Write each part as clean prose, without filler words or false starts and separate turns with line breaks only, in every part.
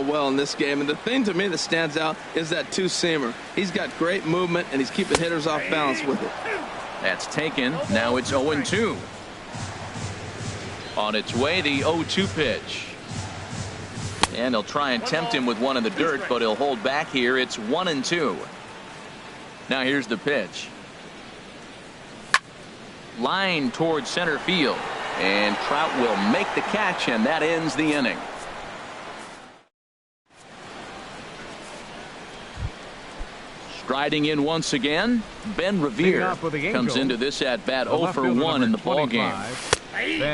well in this game, and the thing to me that stands out is that two-seamer. He's got great movement, and he's keeping hitters off balance with it.
That's taken. Now it's 0-2. On its way, the 0-2 pitch. And they'll try and tempt him with one in the dirt, but he'll hold back here. It's 1-2. Now here's the pitch. Line towards center field. And Trout will make the catch, and that ends the inning. Striding in once again, Ben Revere comes into this at bat 0 for 1 in the ball game.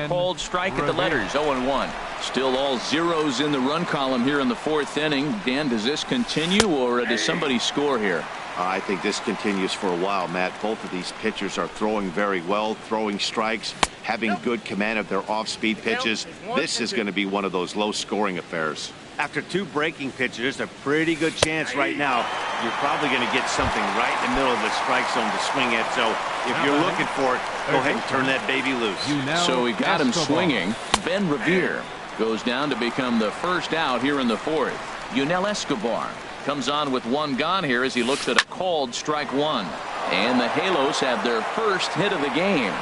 Called strike at the letters, 0-1. Still all zeros in the run column here in the fourth inning. Dan, does this continue, or does somebody score here?
I think this continues for a while, Matt. Both of these pitchers are throwing very well, throwing strikes, having good command of their off-speed pitches. This is going to be one of those low-scoring affairs.
After two breaking pitches, there's a pretty good chance right now you're probably going to get something right in the middle of the strike zone to swing at. So if you're looking for it, go ahead and turn that baby loose.
So he got him swinging. Ben Revere goes down to become the first out here in the fourth. Yunel Escobar comes on with one gone here as he looks at a called strike one. And the Halos have their first hit of the game.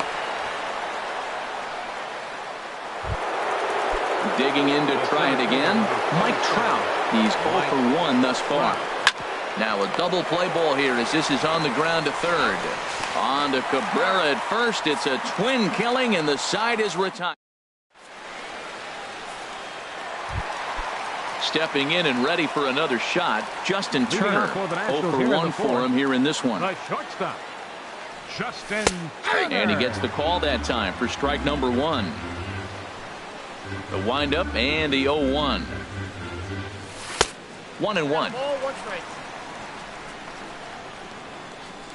Digging in to try it again, Mike Trout. He's 0 for 1 thus far. Now a double play ball here as this is on the ground to third. On to Cabrera at first. It's a twin killing, and the side is retired. Stepping in and ready for another shot, Justin Turner. 0 for 1 for him here in this one. And he gets the call that time for strike number 1. The windup and the 0-1. 1-1.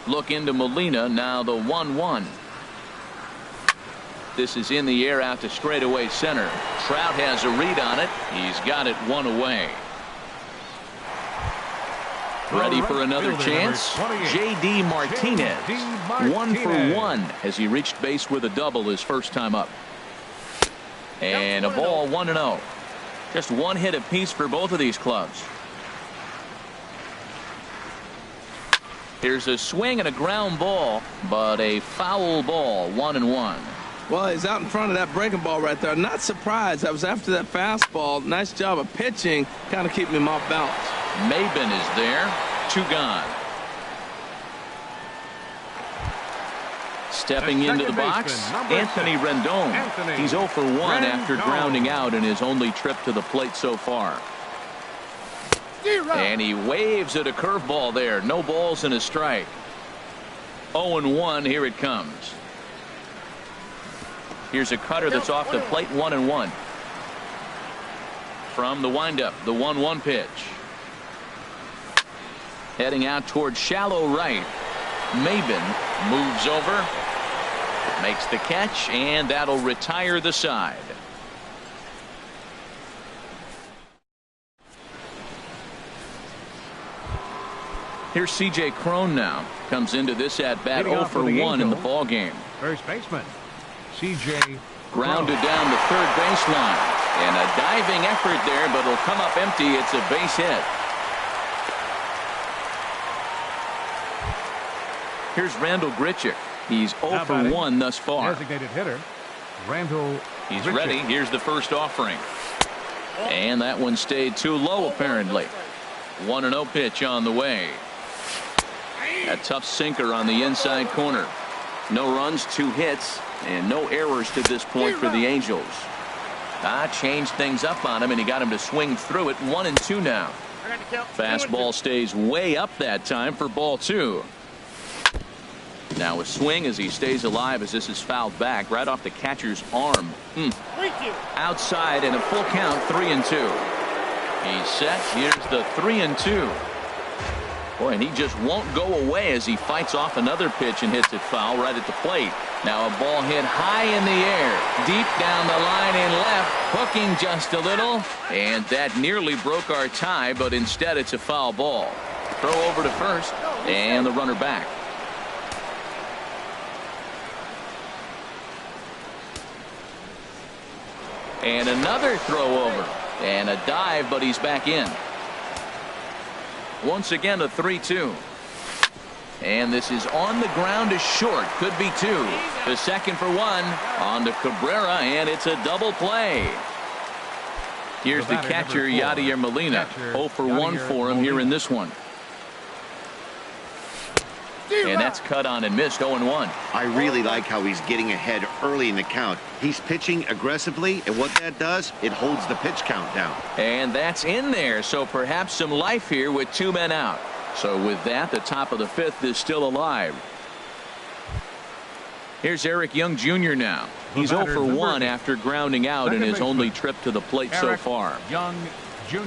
Look into Molina. Now the 1-1. This is in the air out to straightaway center. Trout has a read on it. He's got it one away. Ready for another chance. J.D. Martinez. 1 for 1 as he reached base with a double his first time up. And a ball 1-0. Just one hit apiece for both of these clubs. Here's a swing and a ground ball, but a foul ball. 1-1.
Well, he's out in front of that breaking ball right there. Not surprised. I was after that fastball. Nice job of pitching, kind of keeping him off balance.
Maben is there. 2 gone. Stepping into the box, Anthony Rendon. He's 0 for 1 after grounding out in his only trip to the plate so far. And he waves at a curveball there. No balls and a strike. 0-1. Here it comes. Here's a cutter that's off the plate. 1-1. From the windup, the 1-1 pitch. Heading out towards shallow right. Maben moves over. Makes the catch, and that'll retire the side. Here's C.J. Cron now. Comes into this at bat 0 for 1 in the ball game.
First baseman C.J.
Grounded down the third baseline. And a diving effort there, but it'll come up empty. It's a base hit. Here's Randall Grichuk. He's 0 for 1 thus far.
Designated hitter Randall.
He's ready. Here's the first offering. And that one stayed too low apparently. 1-0 pitch on the way. A tough sinker on the inside corner. No runs, 2 hits, and no errors to this point for the Angels. Changed things up on him, and he got him to swing through it. 1-2 now. Fastball stays way up that time for ball 2. Now a swing as he stays alive as this is fouled back right off the catcher's arm. Outside and a full count. 3-2. He's set. Here's the 3-2. Boy, and he just won't go away as he fights off another pitch and hits it foul right at the plate. Now a ball hit high in the air, deep down the line in left, hooking just a little, and that nearly broke our tie, but instead it's a foul ball. Throw over to first, and the runner back. And another throw over. And a dive, but he's back in. Once again, a 3-2. And this is on the ground to short. Could be two. The second for one on to Cabrera, and it's a double play. Here's the catcher, Yadier Molina. 0 for 1 for him here in this one. And that's cut on and missed. 0-1.
I really like how he's getting ahead early in the count. He's pitching aggressively, and what that does, it holds the pitch count down.
And that's in there, so perhaps some life here with 2 men out. So with that, the top of the 5th is still alive. Here's Eric Young Jr. now. He's 0 for 1 after grounding out in his only trip to the plate so far.
Young Jr.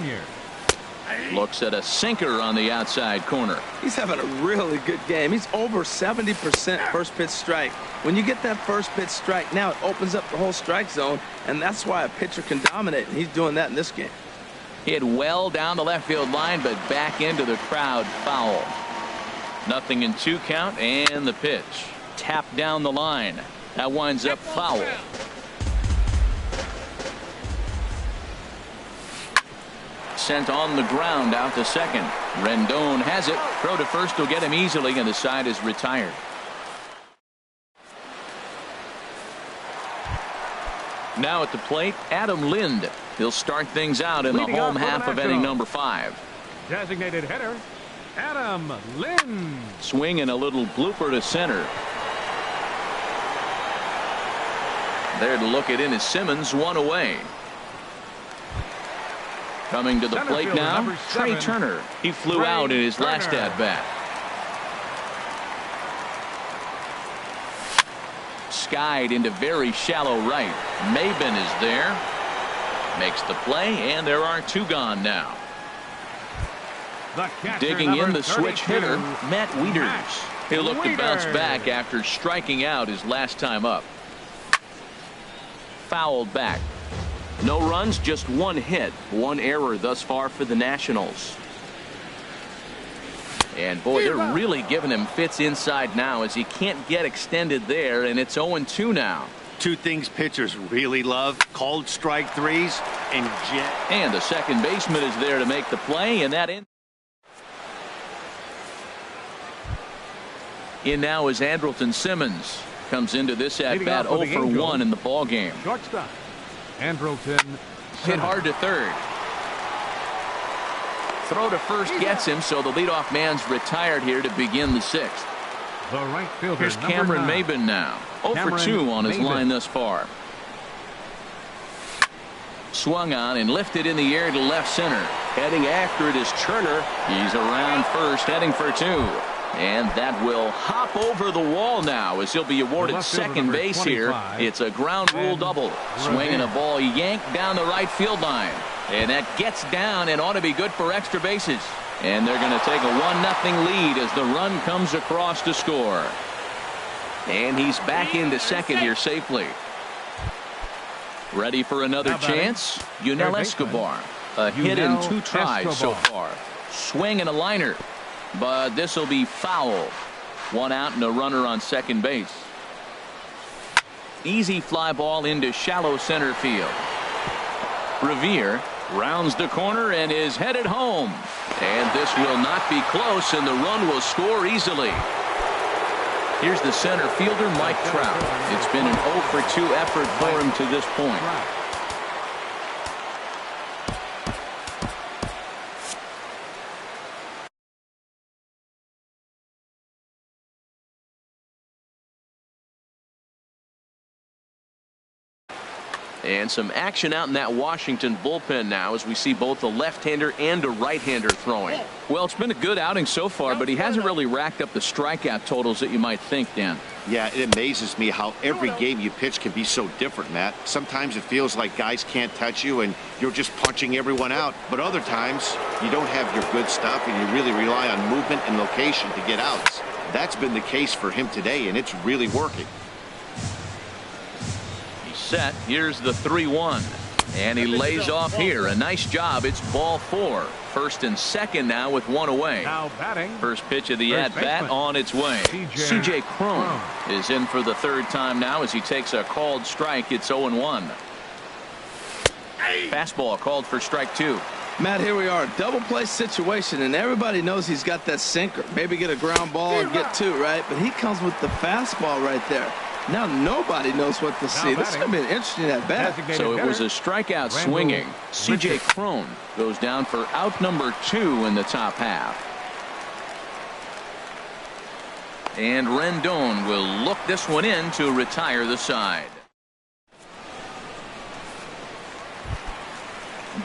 Looks at a sinker on the outside corner.
He's having a really good game. He's over 70% first pitch strike. When you get that first pitch strike, now it opens up the whole strike zone, and that's why a pitcher can dominate, and he's doing that in this game.
Hit well down the left field line, but back into the crowd, foul. 0-2 count, and the pitch. Tapped down the line. That winds up foul. Sent on the ground out to second. Rendon has it. Throw to first will get him easily, and the side is retired. Now at the plate, Adam Lind. He'll start things out in the home half of inning number 5.
Designated hitter, Adam Lind.
Swing and a little blooper to center. There to look it in is Simmons, 1 away. Coming to the plate now, Trey Turner. He flew out in his last at-bat. Skied into very shallow right. Maben is there. Makes the play, and there are 2 gone now. Digging in the switch hitter, Matt Wieters. He'll look to bounce back after striking out his last time up. Fouled back. No runs, just 1 hit. 1 error thus far for the Nationals. And boy, they're really giving him fits inside now as he can't get extended there, and it's 0-2 now.
2 things pitchers really love: called strike threes and jet.
And the second baseman is there to make the play, and that in now is Andrelton Simmons. Comes into this at bat 0 for 1 in the ball game.
Shortstop Andrelton
hit hard to third. Throw to first gets him, so the leadoff man's retired here to begin the 6th.
The right fielder.
Here's Cameron Maben now. 0 for 2 on his line thus far. Swung on and lifted in the air to left center. Heading after it is Turner. He's around first, heading for 2. And that will hop over the wall now as he'll be awarded second base here. It's a ground rule double. Swinging a ball yanked down the right field line. And that gets down and ought to be good for extra bases. And they're going to take a 1-0 lead as the run comes across to score. And he's back into second here safely. Ready for another chance? Yunel Escobar. A hit in 2 tries so far. Swing and a liner. But this will be foul. 1 out and a runner on second base. Easy fly ball into shallow center field. Revere rounds the corner and is headed home. And this will not be close, and the run will score easily. Here's the center fielder, Mike Trout. It's been an 0 for 2 effort for him to this point. And some action out in that Washington bullpen now as we see both a left-hander and a right-hander throwing. Well, it's been a good outing so far, but he hasn't really racked up the strikeout totals that you might think, Dan.
Yeah, it amazes me how every game you pitch can be so different, Matt. Sometimes it feels like guys can't touch you and you're just punching everyone out. But other times you don't have your good stuff and you really rely on movement and location to get outs. That's been the case for him today, and it's really working.
Set. Here's the 3-1, and he lays off here. A nice job. It's ball 4. First and second now with 1 away.
Now batting.
First pitch of the at-bat on its way. C.J. Cron is in for the 3rd time now as he takes a called strike. It's 0-1. Fastball called for strike 2.
Matt, here we are, double play situation, and everybody knows he's got that sinker. Maybe get a ground ball and get 2, right? But he comes with the fastball right there. Now nobody knows what to see. This is going to be an interesting at bat.
So it was a strikeout swinging. C.J. Cron goes down for out number 2 in the top half. And Rendon will look this one in to retire the side.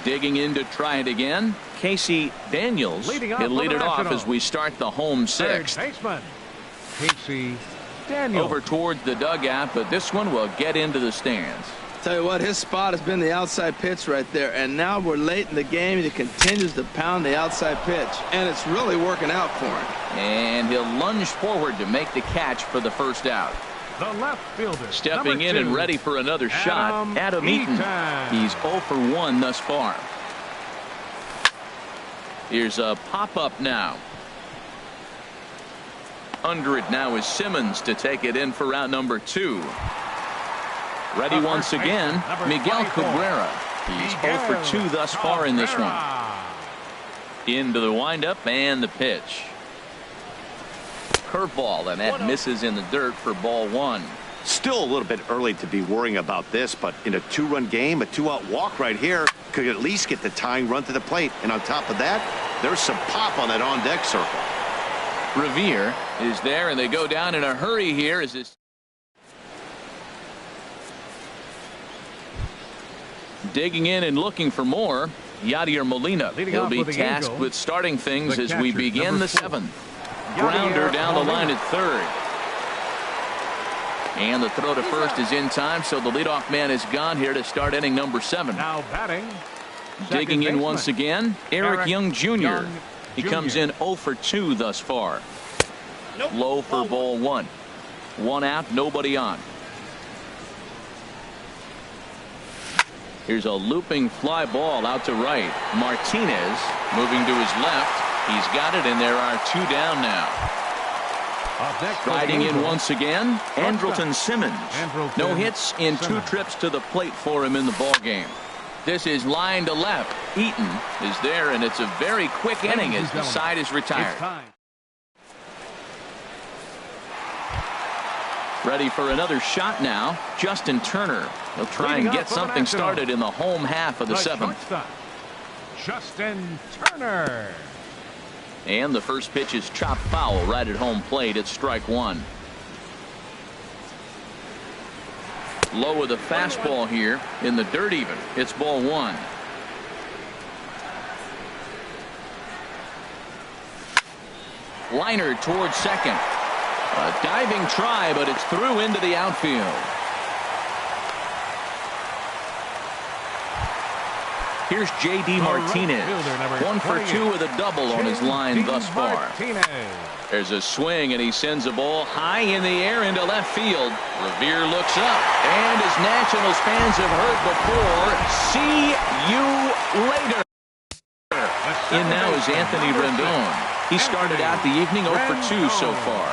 Digging in to try it again, Casey Daniels. He'll lead it off as we start the home 6th.
Baseman, Casey Daniels.
Over towards the dugout, but this one will get into the stands.
Tell you what, his spot has been the outside pitch right there, and now we're late in the game, and he continues to pound the outside pitch, and it's really working out for him.
And he'll lunge forward to make the catch for the first out.
The left fielder.
Stepping in and ready for another shot, Adam Eaton. He's 0 for 1 thus far. Here's a pop-up now. Under it now is Simmons to take it in for route number 2. Ready once again, Miguel Cabrera. He's 0 for 2 thus far in this one. Into the windup and the pitch. Curveball, and that misses in the dirt for ball 1.
Still a little bit early to be worrying about this, but in a 2-run game, a 2-out walk right here could at least get the tying run to the plate. And on top of that, there's some pop on that on-deck circle.
Revere is there, and they go down in a hurry here as this. Digging in and looking for more, Yadier Molina. He'll be tasked with starting things as we begin the 7th. Grounder down the line at 3rd. And the throw to first is in time, so the leadoff man is gone here to start inning number 7.
Now batting.
Digging in once again, Eric Young Jr. He comes in 0 for 2 thus far. Low for ball 1. 1 out, nobody on. Here's a looping fly ball out to right. Martinez moving to his left. He's got it, and there are 2 down now. Riding in once again, Andrelton Simmons. No hits in 2 trips to the plate for him in the ballgame. This is line to left. Eaton is there, and it's a very quick inning as the side is retired. Ready for another shot now, Justin Turner. He'll try and get something started in the home half of the 7th.
Justin Turner.
And the first pitch is chopped foul right at home plate. It's strike 1. Low with a fastball here in the dirt even. It's ball 1. Liner towards second. A diving try, but it's through into the outfield. Here's J.D. Martinez. 1 for 2 with a double on his line thus far. There's a swing, and he sends a ball high in the air into left field. Revere looks up, and as Nationals fans have heard before, see you later. In now is Anthony Rendon. He started out the evening 0 for 2 so far.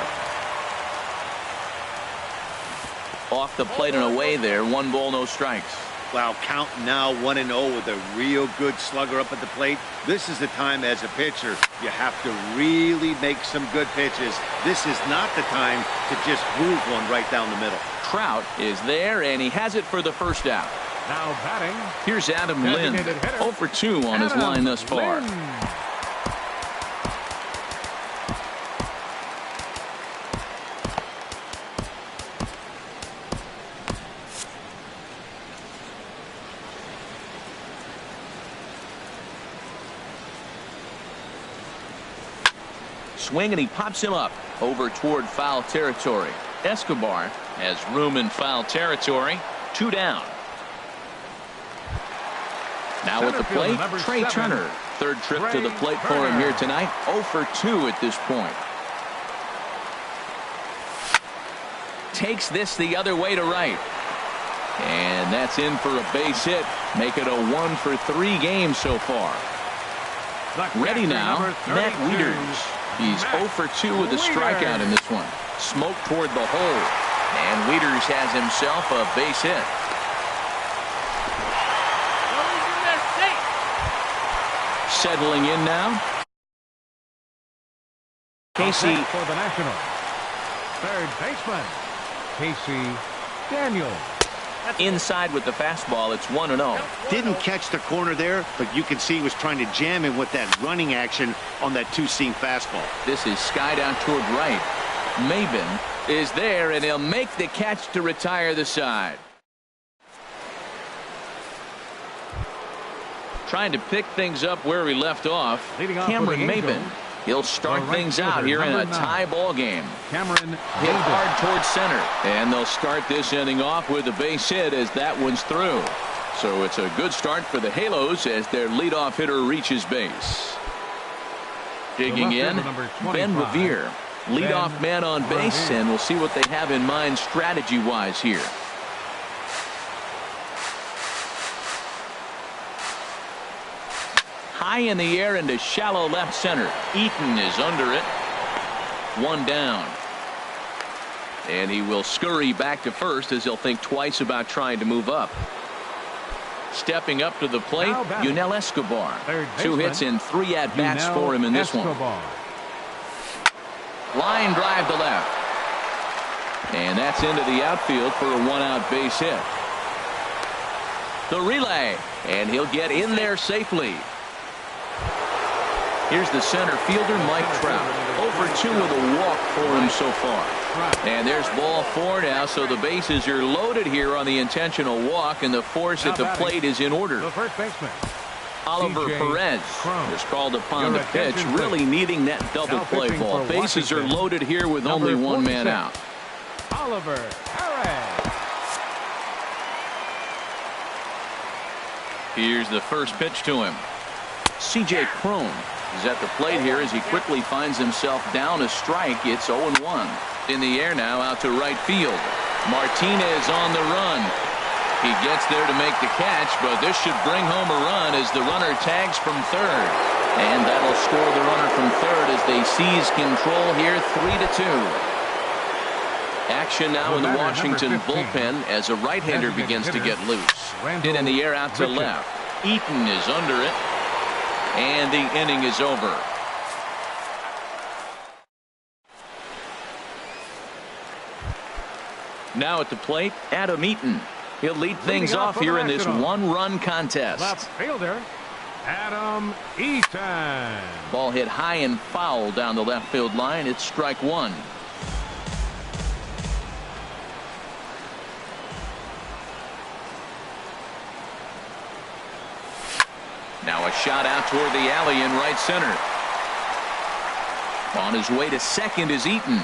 Off the plate and away there, 1 ball, no strikes.
Wow, count now 1-0 with a real good slugger up at the plate. This is the time as a pitcher you have to really make some good pitches. This is not the time to just move one right down the middle.
Trout is there, and he has it for the first out.
Now batting.
Here's Adam Lind. 0 for 2 on his line thus far. Swing, and he pops him up over toward foul territory. Escobar has room in foul territory. 2 down. Now at the plate, Trey Turner. 3rd trip to the plate for him here tonight. 0 for 2 at this point. Takes this the other way to right. And that's in for a base hit. Make it a 1 for 3 game so far. Ready now, Matt Wieters. He's 0 for 2 with a strikeout in this one. Smoke toward the hole. And Wieters has himself a base hit. Settling in now. Casey
for the National. Third baseman, Casey Daniels.
inside with the fastball. It's 1-0.
Didn't catch the corner there, but you can see he was trying to jam him with that running action on that two-seam fastball.
This is skied out toward right. Maben is there, and he'll make the catch to retire the side. Trying to pick things up where we left off. Cameron Maben. He'll start things out here in a tie ball game.
Cameron
Hit hard towards center, and they'll start this inning off with a base hit as that one's through. So it's a good start for the Halos as their leadoff hitter reaches base. Digging in, Ben Revere, leadoff man on base, and we'll see what they have in mind strategy-wise here. High in the air into shallow left center. Eaton is under it. One down. And he will scurry back to first as he'll think twice about trying to move up. Stepping up to the plate, Yunel Escobar. 2 hits and 3 at-bats for him in this one. Line drive to left. And that's into the outfield for a 1-out base hit. The relay. And he'll get in there safely. Here's the center fielder, Mike Trout. 0 for 2 with a walk for him so far. And there's ball 4 now, so the bases are loaded here on the intentional walk, and the force at the plate is in order.
The first baseman,
Oliver Perez is called upon to pitch, really needing that double play ball. Bases are loaded here with only 1 man out.
Oliver Perez.
Here's the first pitch to him. C.J. Cron is at the plate here as he quickly finds himself down a strike. It's 0-1. In the air now out to right field. Martinez on the run. He gets there to make the catch, but this should bring home a run as the runner tags from third. And that'll score the runner from third as they seize control here 3-2. Action now in the Washington bullpen as a right-hander begins to get loose. Hit in the air out to left. Eaton is under it. And the inning is over. Now at the plate, Adam Eaton. He'll lead things off here in this 1-run contest.
Left fielder, Adam Eaton.
Ball hit high and foul down the left field line. It's strike 1. Now a shot out toward the alley in right center. On his way to second is Eaton.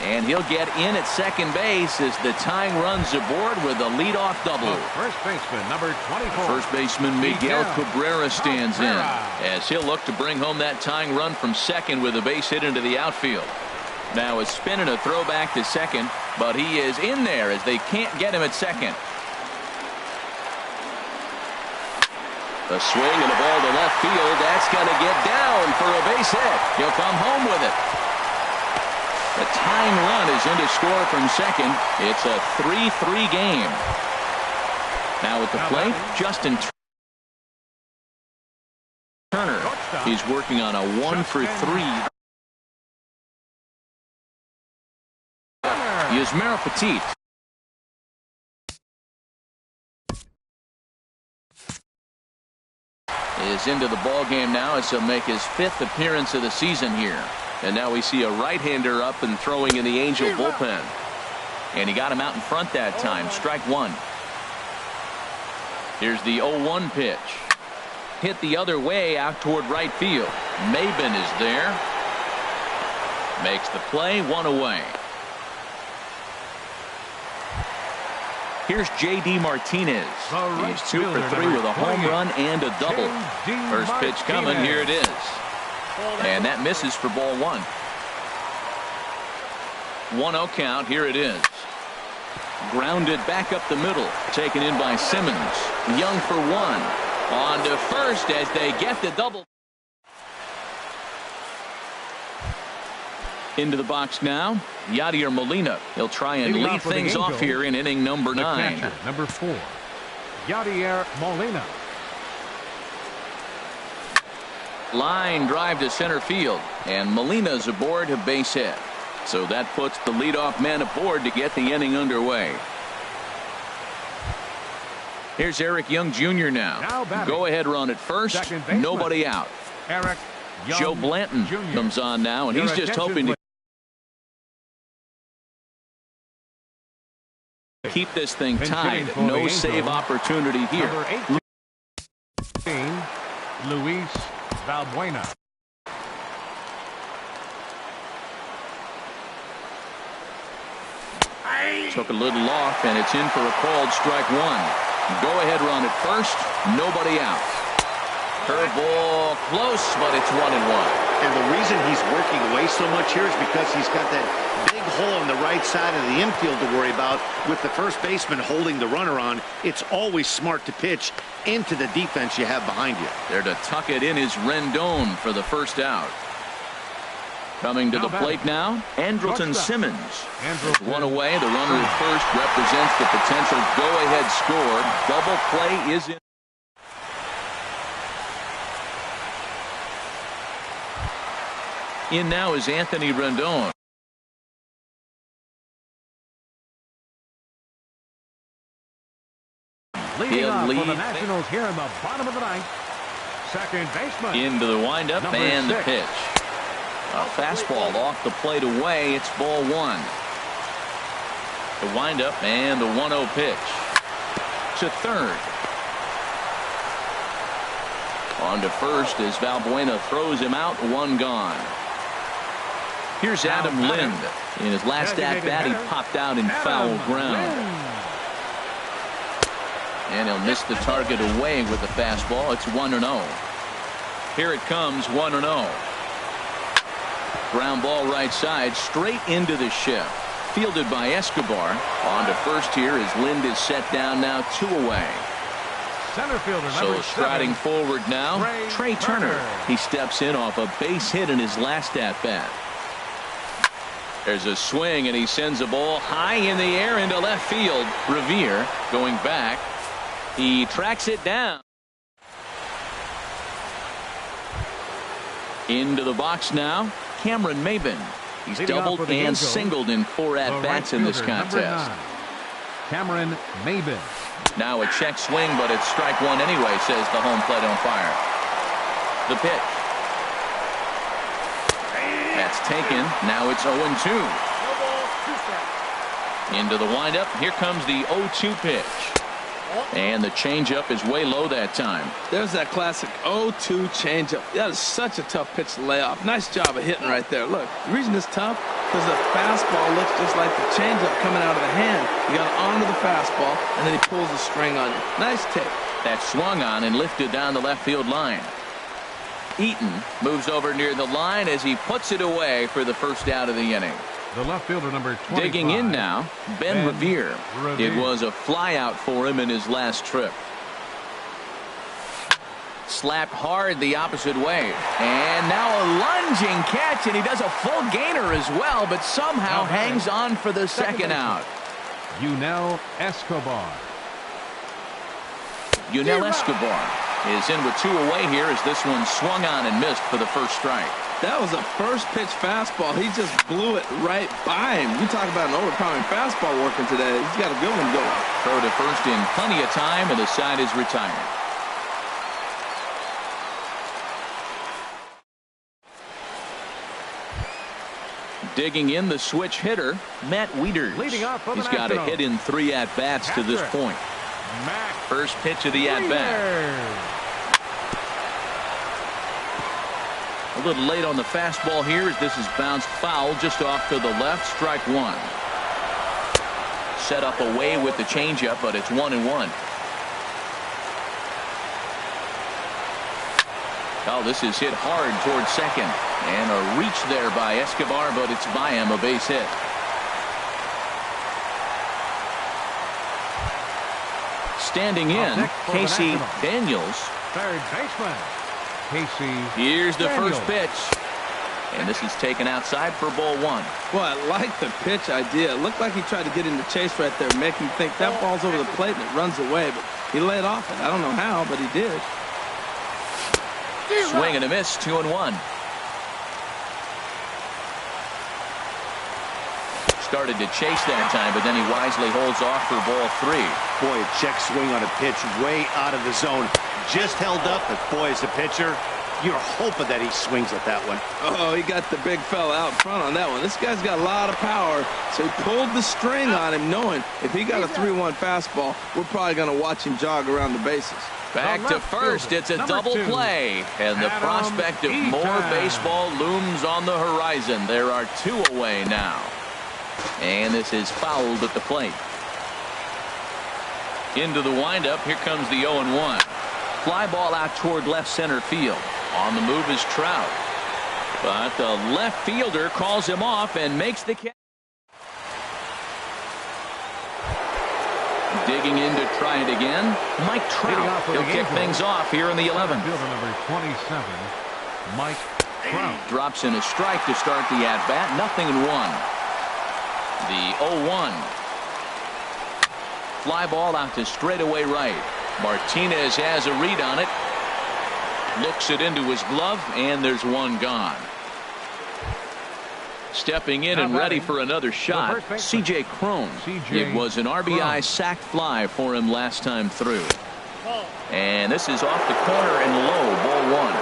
And he'll get in at second base as the tying runs aboard with a leadoff double.
First baseman, number 24.
First baseman Miguel Cabrera stands in as he'll look to bring home that tying run from second with a base hit into the outfield. Now a spin and a throw back to second, but he is in there as they can't get him at second. A swing and a ball to left field. That's going to get down for a base hit. He'll come home with it. The tying run is in to score from second. It's a 3-3 game. Now at the plate, Justin Turner. He's working on a 1 for 3. Yusmeiro Petit. Is into the ball game now as he'll make his 5th appearance of the season here. And now we see a right-hander up and throwing in the Angel bullpen. And he got him out in front that time. Strike 1. Here's the 0-1 pitch. Hit the other way out toward right field. Maben is there. Makes the play, 1 away. Here's J.D. Martinez. He's 2 for 3 with a home run and a double. First pitch coming. Here it is. And that misses for ball 1. 1-0 count. Here it is. Grounded back up the middle. Taken in by Simmons. Young for 1. On to first as they get the double. Into the box now, Yadier Molina. He'll try and lead things off here in inning number 9.
Number 4, Yadier Molina.
Line drive to center field, and Molina's aboard, a base hit. So that puts the leadoff man aboard to get the inning underway. Here's Eric Young Jr. now. Go ahead run at first. Nobody out.
Eric Young
Joe Blanton
Jr.
comes on now, and he's just hoping to keep this thing tied. No save opportunity here.
Number 18, Luis Valbuena.
Took a little off, and it's in for a called strike one. Go ahead run at first. Nobody out. Curveball close, but it's 1-1.
And the reason he's working away so much here is because he's got that big hole on the right side of the infield to worry about. With the first baseman holding the runner on, it's always smart to pitch into the defense you have behind you.
There to tuck it in is Rendon for the first out. Coming to the plate now, Andrelton Simmons. One away. The runner at first represents the potential go-ahead score. Double play is in. In now is Anthony Rendon.
Leading off for the Nationals here in the bottom of the ninth. Second baseman.
Into the windup and the pitch. A fastball off the plate away. It's ball one. The windup and the 1-0 pitch. To third. On to first as Valbuena throws him out. One gone. Here's Adam Lind. In his last at-bat, he popped out in foul ground. And he'll miss the target away with the fastball. It's 1-0. Here it comes, 1-0. Ground ball right side, straight into the shift. Fielded by Escobar. On to first here as Lind is set down now, 2 away.
Center fielder
So striding forward now, Trey Turner. He steps in off a base hit in his last at-bat. There's a swing, and he sends a ball high in the air into left field. Revere going back. He tracks it down. Into the box now, Cameron Maben. He's doubled and singled in 4 at-bats in this contest.
Cameron Maben.
Now a check swing, but it's strike one anyway, says the home plate umpire. The pitch. That's taken. Now it's 0-2. Into the windup. Here comes the 0-2 pitch. And the changeup is way low that time.
There's that classic 0-2 changeup. That is such a tough pitch to lay off. Nice job of hitting right there. Look, the reason it's tough because the fastball looks just like the changeup coming out of the hand. You got onto the fastball, and then he pulls the string on you. Nice take.
That swung on and lifted down the left field line. Eaton moves over near the line as he puts it away for the first out of the inning.
The left fielder number 25.
Digging in now, Ben Revere. It was a flyout for him in his last trip. Slapped hard the opposite way. And now a lunging catch, and he does a full gainer as well, but somehow hangs on for the second out.
Yunel Escobar.
Yunel Escobar is in with 2 away here as this one swung on and missed for the first strike.
That was a first pitch fastball. He just blew it right by him. You talk about an overpowering fastball working today. He's got a good one going.
Throw to first in plenty of time, and the side is retired. Digging in the switch hitter, Matt Wieters. He's got a hit in 3 at-bats to this point. First pitch of the at-bat. A little late on the fastball here as this is bounced foul just off to the left. Strike one. Set up away with the changeup, but it's 1-1. Oh, this is hit hard towards second. And a reach there by Escobar, but it's by him, a base hit. Standing in, Casey Daniels.
Third baseman. Casey.
Here's the first pitch. And this is taken outside for ball one.
Well, I like the pitch idea. It looked like he tried to get in the chase right there, make him think that ball's over the plate and it runs away. But he laid off it. I don't know how, but he did.
Swing and a miss, 2-1. Started to chase that time, but then he wisely holds off for ball 3.
Boy, a check swing on a pitch way out of the zone. Just held up, but boy, as a pitcher, you're hoping that he swings at that one.
Oh, he got the big fella out front on that one. This guy's got a lot of power, so he pulled the string on him, knowing if he got a 3-1 fastball, we're probably going to watch him jog around the bases.
Back to first. It's a double play, and the prospect of more baseball looms on the horizon. There are 2 away now. And this is fouled at the plate. Into the windup. Here comes the 0-1. Fly ball out toward left center field. On the move is Trout. But the left fielder calls him off and makes the catch. Digging in to try it again. Mike Trout. He'll kick things off here in the 11th.
Fielder number 27, Mike Trout.
Drops in a strike to start the at-bat. 0-1. The 0-1. Fly ball out to straightaway right. Martinez has a read on it. Looks it into his glove, and there's one gone. Stepping in and ready for another shot, C.J. Cron. It was an RBI sac fly for him last time through. And this is off the corner and low, ball 1.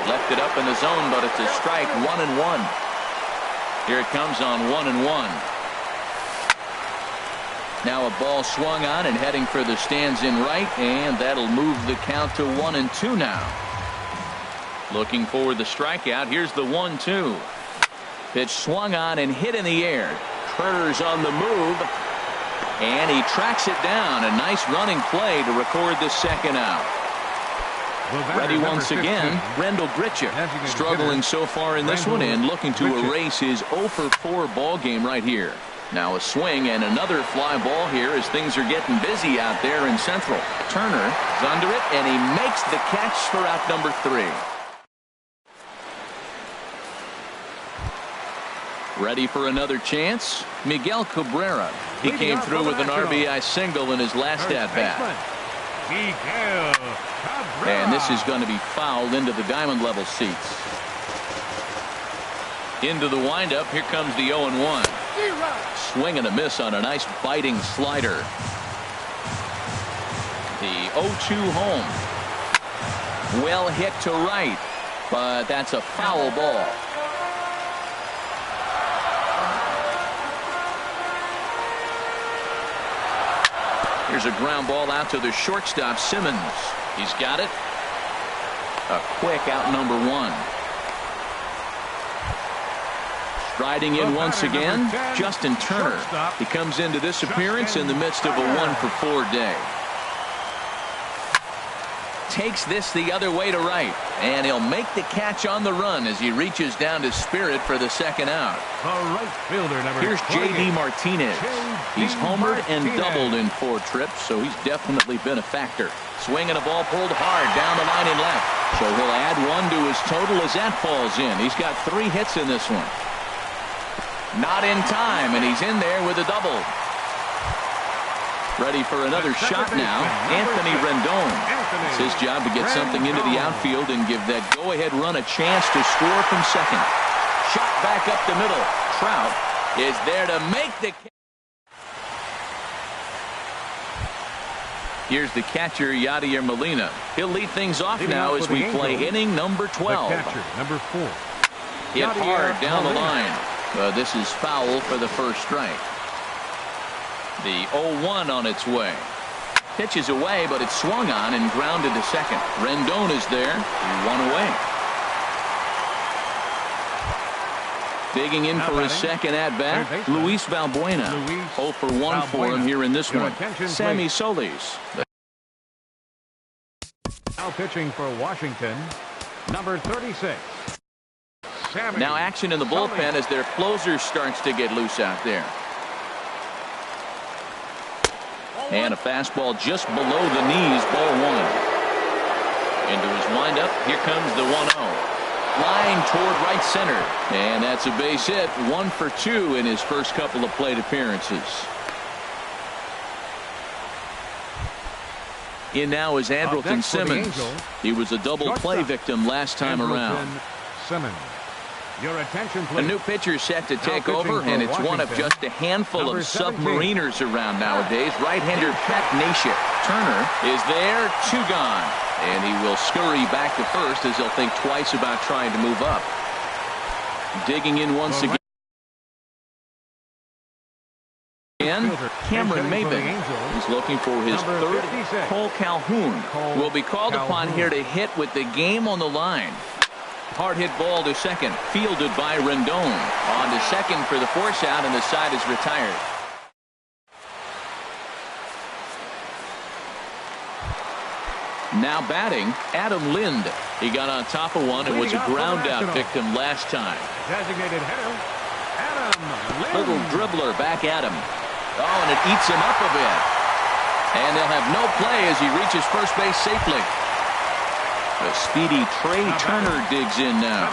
Left it up in the zone, but it's a strike, 1-1. Here it comes on 1-1. Now a ball swung on and heading for the stands in right, and that'll move the count to 1-2 now. Looking for the strikeout. Here's the 1-2. Pitch swung on and hit in the air. Turner's on the move, and he tracks it down. A nice running play to record the second out. Ready once again, Rendell Gritchick, struggling so far in this one and looking to erase his 0-for-4 ball game right here. Now a swing and another fly ball here as things are getting busy out there in Central. Turner is under it, and he makes the catch for out number 3. Ready for another chance? Miguel Cabrera. He came through with an RBI single in his last at-bat. And this is going to be fouled into the diamond level seats. Into the windup. Here comes the 0-1. Swing and a miss on a nice biting slider. The 0-2 home. Well hit to right, but that's a foul ball. Here's a ground ball out to the shortstop, Simmons. He's got it. A quick out, number 1. Striding in once again, Justin Turner. He comes into this appearance in the midst of a 1-for-4 day. Takes this the other way to right, and he'll make the catch on the run as he reaches down to Spirit for the second out. Here's J.D. Martinez. He's homered and doubled in 4 trips, so he's definitely been a factor. Swinging a ball pulled hard down the line and left, so he'll add 1 to his total as that falls in. He's got 3 hits in this one. Not in time, and he's in there with a double. Ready for another shot now, Anthony Rendon. It's his job to get something into the outfield and give that go-ahead run a chance to score from second. Shot back up the middle. Trout is there to make the catch. Here's the catcher, Yadier Molina. He'll lead things off now as we play inning number 12.
The catcher, number 4.
Hit hard down the line. This is foul for the first strike. The 0-1 on its way. Pitches away, but it's swung on and grounded to second. Rendon is there. 1 away. Digging in for his second at-bat, Luis Valbuena. 0-for-1 for him here in this one. Sammy Solis.
Now pitching for Washington, number 36.
Now action in the bullpen as their closer starts to get loose out there. And a fastball just below the knees, ball 1. Into his windup, here comes the 1-0. Line toward right center. And that's a base hit, 1 for 2 in his first couple of plate appearances. In now is Andrelton Simmons. He was a double play victim last time around.
Simmons. Your attention, please.
A new pitcher set to take over, and it's one of just a handful of submariners around nowadays. Right-hander Pat Nashik. Turner is there, 2 gone. And he will scurry back to first as he'll think twice about trying to move up. Digging in once again. Cameron Maben. He's looking for his third. Cole Calhoun will be called upon here to hit with the game on the line. Hard hit ball to second, fielded by Rendon. On to second for the force out, and the side is retired. Now batting, Adam Lind. He got on top of one and was a ground out victim last time.
Designated hitter, Adam Lind.
Little dribbler back at him. Oh, and it eats him up a bit. And they'll have no play as he reaches first base safely. A speedy Trey Turner digs in now.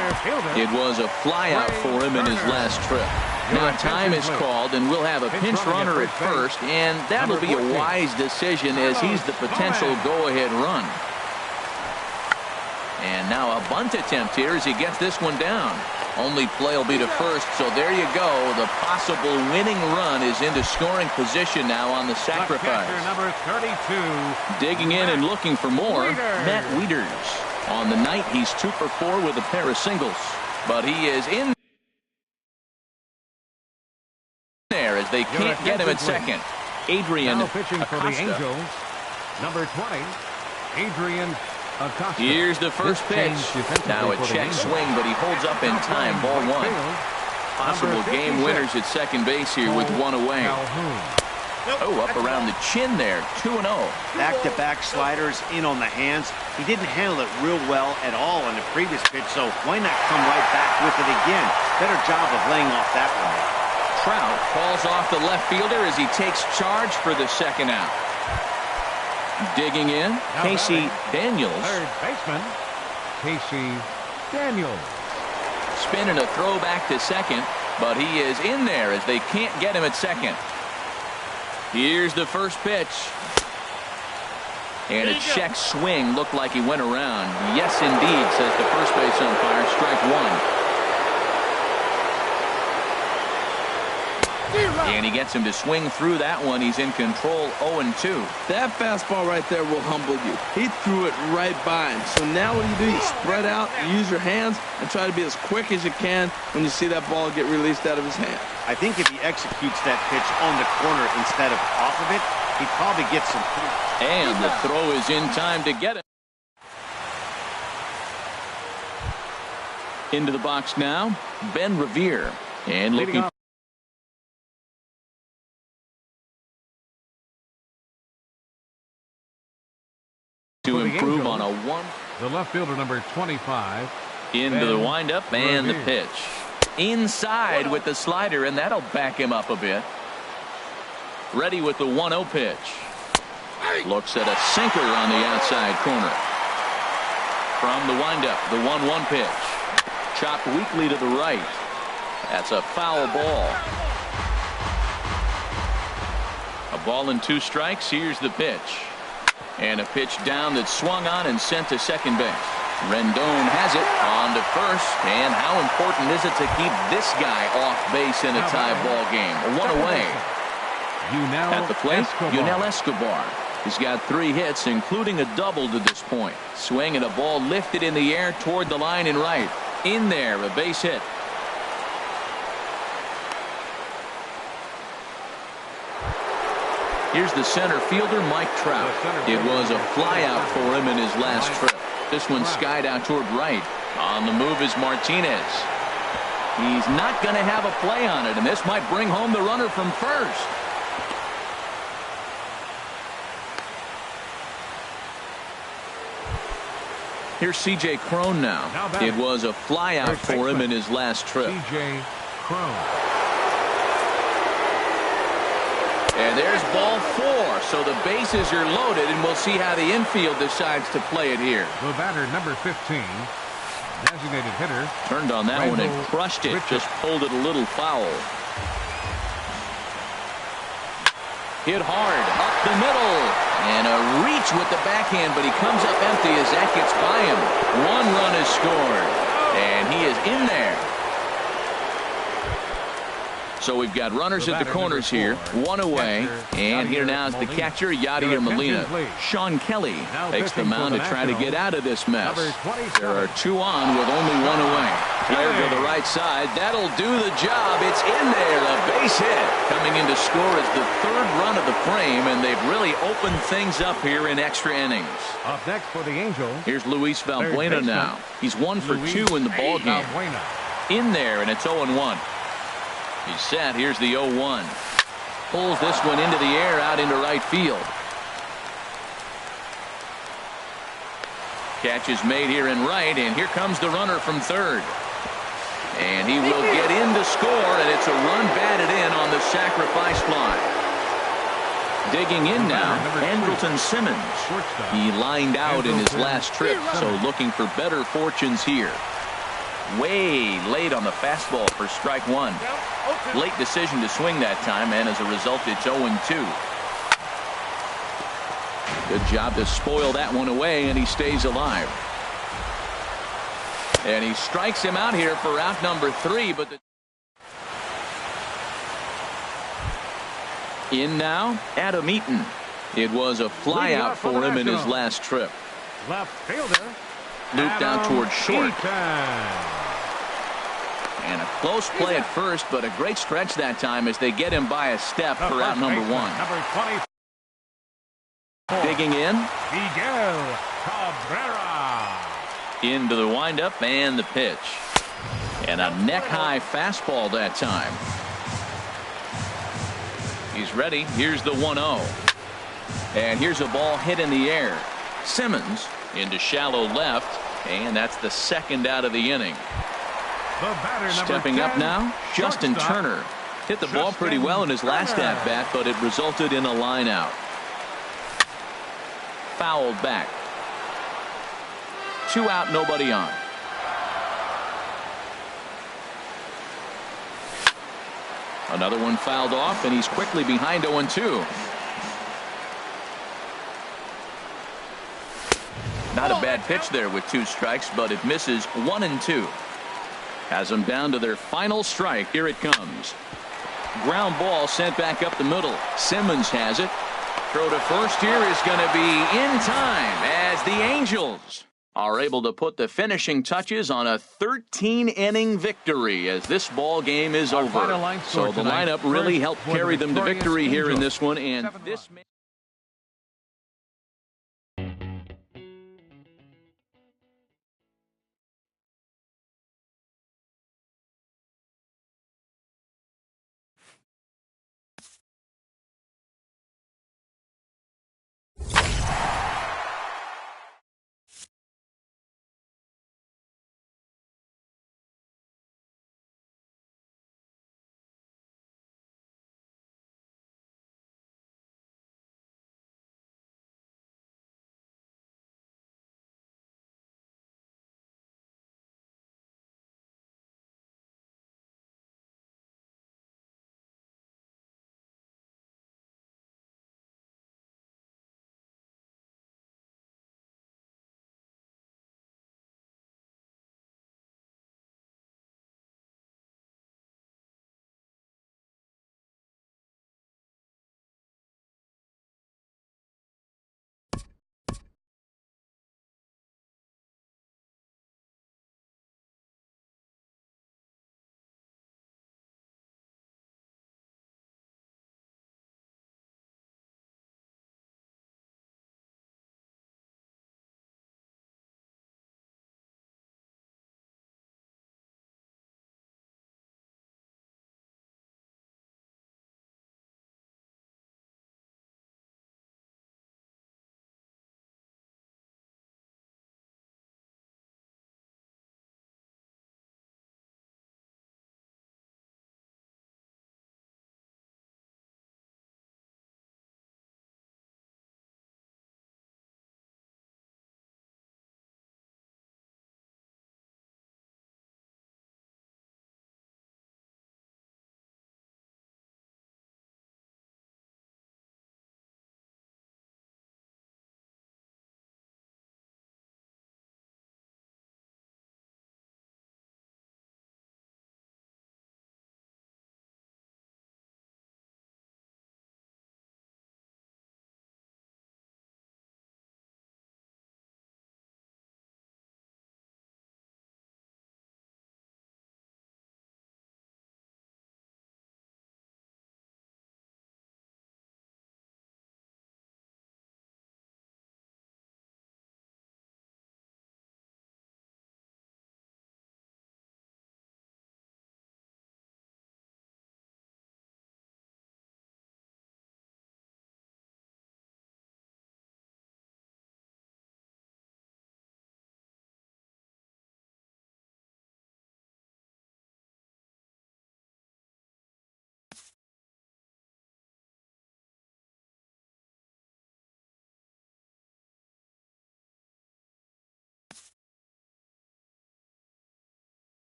It was a flyout for him in his last trip. Now time is called, and we'll have a pinch runner at first, and that'll be a wise decision as he's the potential go-ahead run. And now a bunt attempt here as he gets this one down. Only play will be to first, so there you go. The possible winning run is into scoring position now on the sacrifice.
Number 32.
Digging in and looking for more, Matt Wieters. On the night, he's 2 for 4 with a pair of singles. But he is in there as they can't get him at second. Adrian
pitching for the Angels. Number 20, Adrian Acosta.
Here's the first pitch. Now a check swing, but he holds up in time. Ball 1. Possible game winners at second base here with 1 away. Oh, up around the chin there. 2-0.
Back-to-back sliders in on the hands. He didn't handle it real well at all in the previous pitch, so why not come right back with it again? Better job of laying off that one.
Trout falls off the left fielder as he takes charge for the second out. Digging in, Casey Daniels.
Third baseman, Casey Daniels.
Spinning a throw back to second, but he is in there as they can't get him at second. Here's the first pitch. And a check swing looked like he went around. Yes, indeed, says the first base umpire. Strike 1. And he gets him to swing through that one. He's in control, 0-2.
That fastball right there will humble you. He threw it right by him. So now what do? You spread out, you use your hands, and try to be as quick as you can when you see that ball get released out of his hand.
I think if he executes that pitch on the corner instead of off of it, he probably gets some.
And the throw is in time to get it. Into the box now, Ben Revere. And looking to improve on a 1.
The left fielder, number 25.
Into the windup and the pitch. Inside with the slider, and that'll back him up a bit. Ready with the 1-0 pitch. Looks at a sinker on the outside corner. From the windup, the 1-1 pitch. Chopped weakly to the right. That's a foul ball. A ball and 2 strikes. Here's the pitch. And a pitch down that swung on and sent to second base. Rendon has it on to first. And how important is it to keep this guy off base in a tie ball game? 1 away. At the plate, Yunel Escobar. He's got 3 hits, including a double to this point. Swing and a ball lifted in the air toward the line and right. In there, a base hit. Here's the center fielder, Mike Trout. It was a flyout for him in his last trip. This one skied out toward right. On the move is Martinez. He's not going to have a play on it, and this might bring home the runner from first. Here's C.J. Cron now. It was a flyout for him in his last trip.
C.J. Cron.
And there's ball 4, so the bases are loaded, and we'll see how the infield decides to play it here.
The batter, number 15, designated hitter.
Turned on that one and crushed it, just pulled it a little foul. Hit hard, up the middle, And a reach with the backhand, but he comes up empty as that gets by him. 1 run is scored, and he is in there. So we've got runners at the corners here, 1 away, and here now is the catcher, Yadier Molina. Sean Kelly takes the mound to try to get out of this mess. There are 2 on with only 1 away. Flare to the right side. That'll do the job. It's in there. A base hit. Coming in to score is the 3rd run of the frame, and they've really opened things up here in extra innings.
Up next for the Angels.
Here's Luis Valbuena now. He's 1 for 2 in the ballgame. In there, and it's 0-1. He's set. Here's the 0-1. Pulls this one into the air out into right field. Catch is made here in right, and here comes the runner from third. And he will get in to score, and it's a run batted in on the sacrifice fly. Digging in now, Andrelton Simmons. He lined out in his last trip, so looking for better fortunes here. Way late on the fastball for strike 1. Late decision to swing that time, and as a result, it's 0-2. Good job to spoil that one away, and he stays alive. And he strikes him out here for out number 3, but in now, Adam Eaton. It was a fly out for him in his last trip.
Left fielder.
Looped out towards short. And a close play at first, but a great stretch that time as they get him by a step for out number 1.
Number 20.
Digging in.
Miguel Cabrera.
Into the windup and the pitch. And a neck-high fastball that time. He's ready. Here's the 1-0. And here's a ball hit in the air. Simmons into shallow left, and that's the 2nd out of the inning. Stepping up now, Justin Turner. Hit the ball pretty well in his last at-bat, but it resulted in a line out. Fouled back. 2 out, nobody on. Another one fouled off, and he's quickly behind 0-2. Not a bad pitch there with 2 strikes, but it misses 1-2. Has them down to their final strike. Here it comes. Ground ball sent back up the middle. Simmons has it. Throw to first here is going to be in time as the Angels are able to put the finishing touches on a 13-inning victory as this ball game is over. So the lineup really helped carry them to victory here in this one, and this